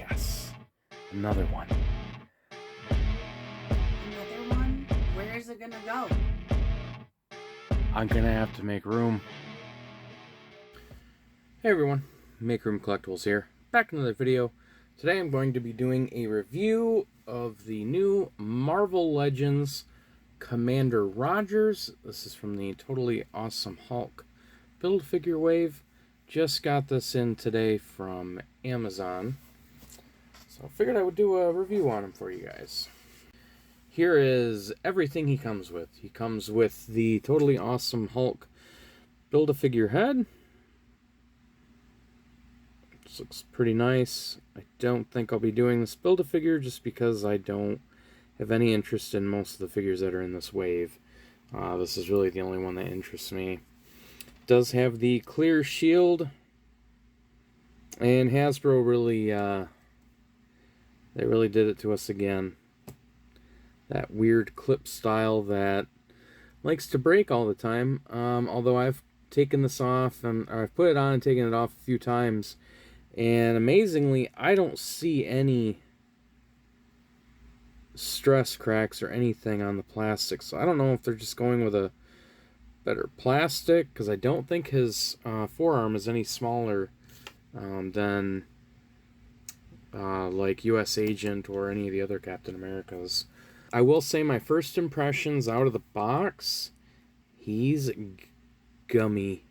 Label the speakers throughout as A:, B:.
A: Yes. Another one.
B: Another one? Where is it gonna go?
A: I'm gonna have to make room. Hey everyone, Make Room Collectibles here. Back in another video. Today I'm going to be doing a review of the new Marvel Legends Commander Rogers. This is from the Totally Awesome Hulk build figure wave. Just got this in today from Amazon. So I figured I would do a review on him for you guys. Here is everything he comes with. He comes with the Totally Awesome Hulk Build-A-Figure head. This looks pretty nice. I don't think I'll be doing this Build-A-Figure just because I don't have any interest in most of the figures that are in this wave. This is really the only one that interests me. It does have the clear shield, and Hasbro really, they really did it to us again. That weird clip style that likes to break all the time. Although I've taken this off, and I've put it on and taken it off a few times, and amazingly, I don't see any stress cracks or anything on the plastic. So I don't know if they're just going with a better plastic, because I don't think his forearm is any smaller than like US Agent or any of the other Captain Americas. I will say my first impressions out of the box, he's gummy.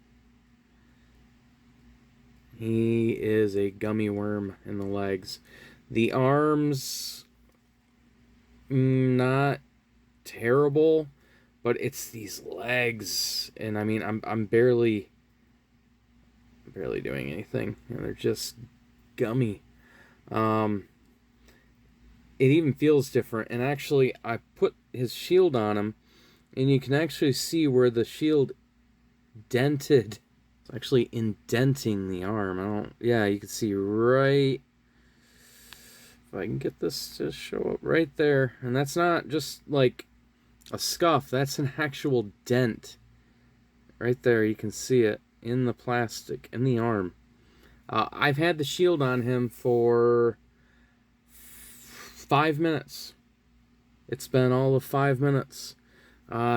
A: He is a gummy worm in the legs. The arms, not terrible, but it's these legs, and I mean, I'm barely doing anything, and they're just gummy. It even feels different, and actually I put his shield on him, and you can actually see where the shield dented. It's actually indenting the arm. Yeah, you can see right, if I can get this to show up right there, and that's not just like a scuff, that's an actual dent. Right there, you can see it in the plastic, in the arm. I've had the shield on him for 5 minutes. It's been all of 5 minutes.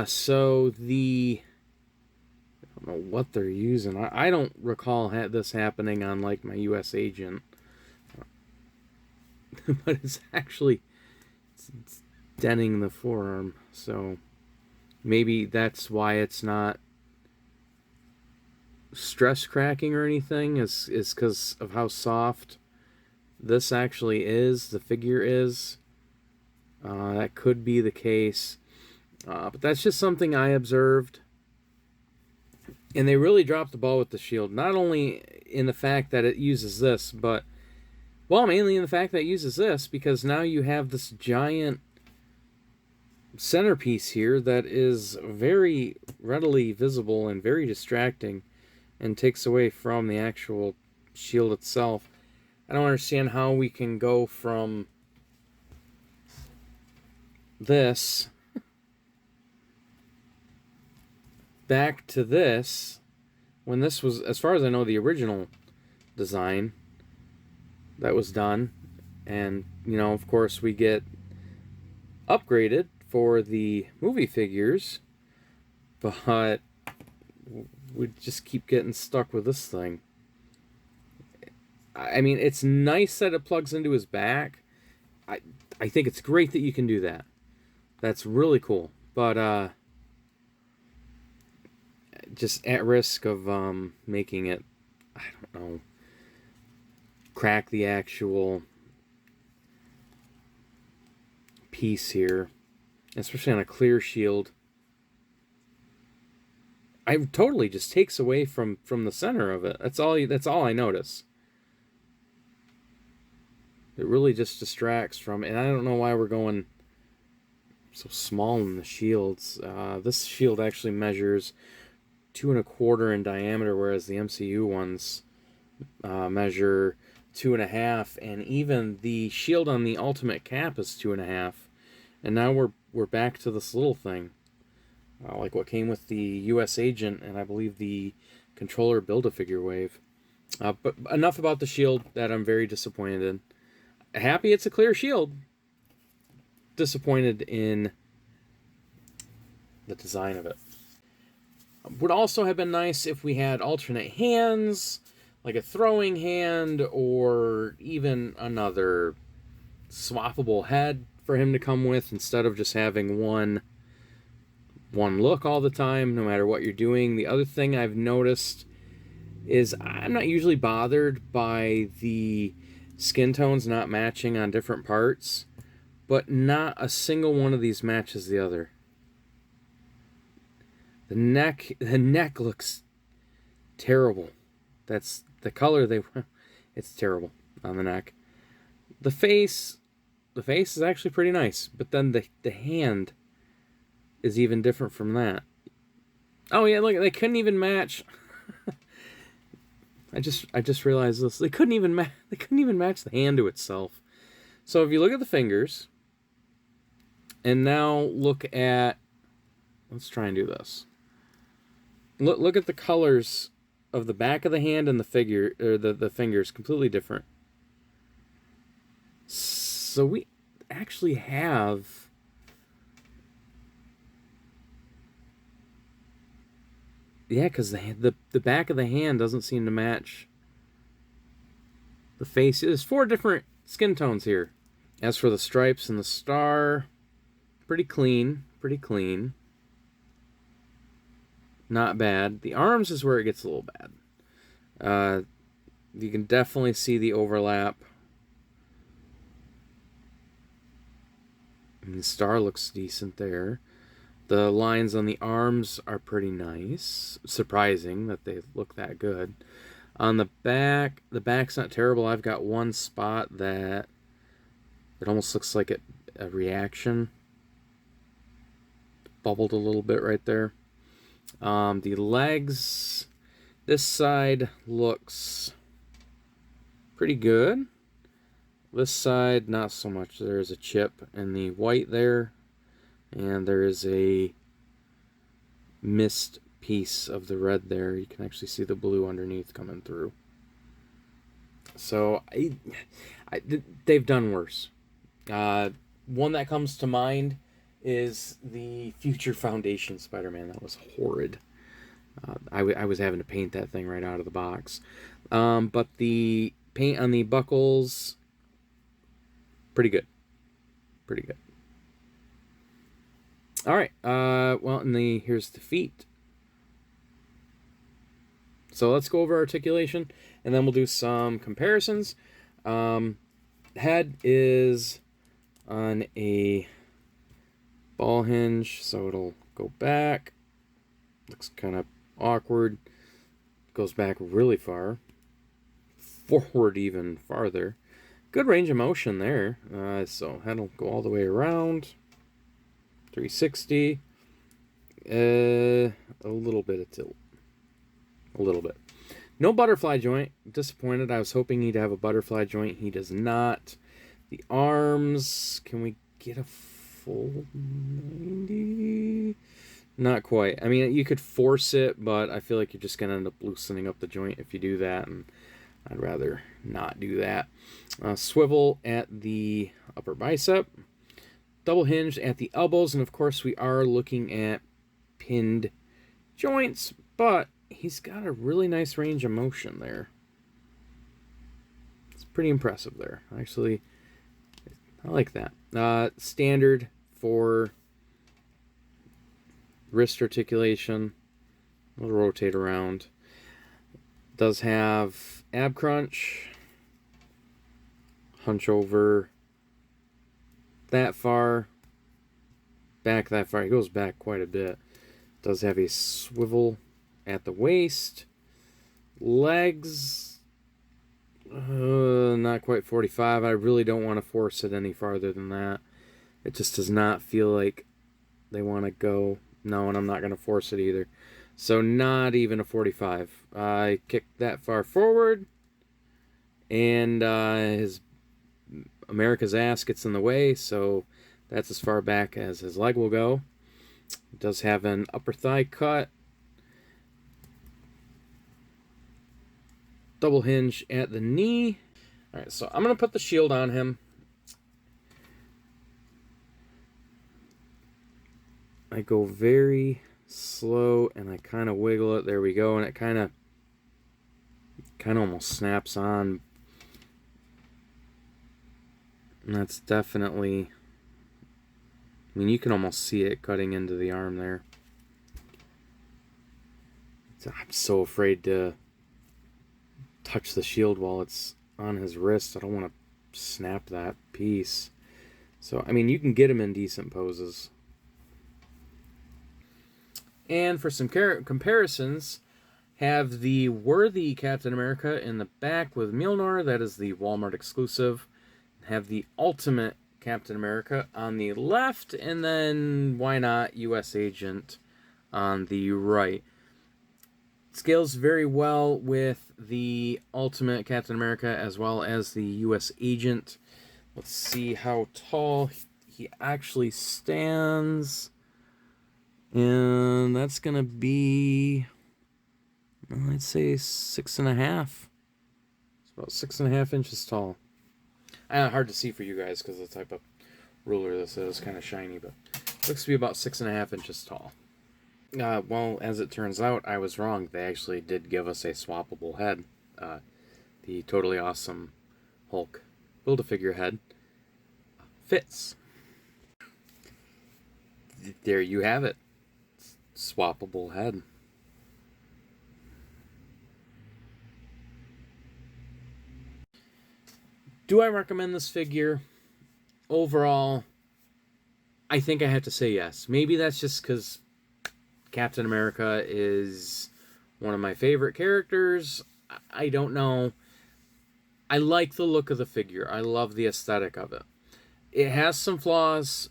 A: So I don't know what they're using. I don't recall this happening on like my US Agent. But it's denting the forearm. So maybe that's why it's not stress cracking or anything, is because of how soft this actually is, the figure is. That could be the case. But that's just something I observed. And they really dropped the ball with the shield. Not only in the fact that it uses this, but, well, mainly in the fact that it uses this, because now you have this giant centerpiece here that is very readily visible and very distracting and takes away from the actual shield itself. I don't understand how we can go from this back to this when this was, as far as I know, the original design that was done. And, you know, of course, we get upgraded for the movie figures, but we just keep getting stuck with this thing. I mean, it's nice that it plugs into his back. I think it's great that you can do that. That's really cool. But just at risk of making it, I don't know, crack the actual piece here, especially on a clear shield. It totally just takes away from the center of it. That's all I notice. It really just distracts from, and I don't know why we're going so small in the shields. This shield actually measures 2¼ in diameter, whereas the MCU ones measure 2½, and even the shield on the Ultimate Cap is 2½. And now we're back to this little thing, like what came with the US Agent and I believe the Controller Build-A-Figure wave. But enough about the shield that I'm very disappointed in. happy it's a clear shield. Disappointed in the design of it. Would also have been nice if we had alternate hands, like a throwing hand, or even another swappable head for him to come with instead of just having one look all the time, no matter what you're doing. The other thing I've noticed is I'm not usually bothered by the skin tones not matching on different parts, but not a single one of these matches the other. The neck looks terrible. That's the color it's terrible on the neck. The face is actually pretty nice, but then the hand is even different from that. Oh yeah, look, they couldn't even match. I just realized this. They couldn't even match the hand to itself. So if you look at the fingers, and now look at, let's try and do this. Look at the colors of the back of the hand and the figure, or the fingers, completely different. So we actually have because the back of the hand doesn't seem to match the face. There's 4 different skin tones here. As for the stripes and the star, pretty clean. Not bad. The arms is where it gets a little bad. You can definitely see the overlap. And the star looks decent there. The lines on the arms are pretty nice. Surprising that they look that good. On the back's not terrible. I've got one spot that it almost looks like a reaction. Bubbled a little bit right there. The legs, this side looks pretty good. This side, not so much. There's a chip in the white there, and there is a missed piece of the red there. You can actually see the blue underneath coming through. So they've done worse. One that comes to mind is the Future Foundation Spider-Man. That was horrid. I was having to paint that thing right out of the box. But the paint on the buckles, pretty good. All right. Well, and here's the feet. So let's go over articulation, and then we'll do some comparisons. Head is on a ball hinge, so it'll go back. Looks kind of awkward. Goes back really far. Forward even farther. Good range of motion there. So head'll go all the way around. 360. A little bit of tilt. A little bit. No butterfly joint. Disappointed. I was hoping he'd have a butterfly joint. He does not. The arms. Can we get a full 90? Not quite. I mean, you could force it, but I feel like you're just going to end up loosening up the joint if you do that, and I'd rather not do that. Swivel at the upper bicep. Double hinge at the elbows, and of course we are looking at pinned joints, but he's got a really nice range of motion there. It's pretty impressive there. Actually, I like that. Standard for wrist articulation. We'll rotate around. Does have ab crunch. Hunch over that far. Back that far. He goes back quite a bit. Does have a swivel at the waist. Legs, not quite 45. I really don't want to force it any farther than that. It just does not feel like they want to go. No, and I'm not going to force it either. So not even a 45. I kicked that far forward, and his America's ass gets in the way, so that's as far back as his leg will go. It does have an upper thigh cut. Double hinge at the knee. Alright, so I'm going to put the shield on him. I go very slow and I kind of wiggle it. There we go. And it kind of almost snaps on. And that's definitely... I mean, you can almost see it cutting into the arm there. I'm so afraid to touch the shield while it's on his wrist. I don't want to snap that piece. So, I mean, you can get him in decent poses. And for some comparisons, have the worthy Captain America in the back with Mjolnir. That is the Walmart exclusive. Have the ultimate Captain America on the left, and then, why not, U.S. Agent on the right. Scales very well with the ultimate Captain America as well as the U.S. Agent. Let's see how tall he actually stands. And that's going to be, I'd say 6.5. It's about 6.5 inches tall. Hard to see for you guys because the type of ruler this is kind of shiny, but looks to be about 6.5 inches tall. Well, as it turns out, I was wrong. They actually did give us a swappable head. The totally awesome Hulk Build-A-Figure head fits. There you have it. Swappable head. Do I recommend this figure? Overall, I think I have to say yes. Maybe that's just because Captain America is one of my favorite characters. I don't know. I like the look of the figure. I love the aesthetic of it. It has some flaws,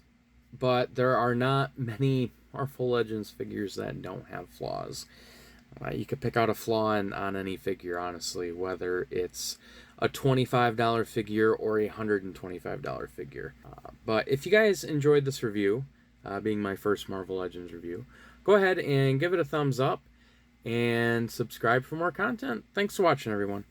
A: but there are not many Marvel Legends figures that don't have flaws. You could pick out a flaw on any figure, honestly, whether it's a $25 figure or a $125 figure. But if you guys enjoyed this review, being my first Marvel Legends review, go ahead and give it a thumbs up and subscribe for more content. Thanks for watching, everyone.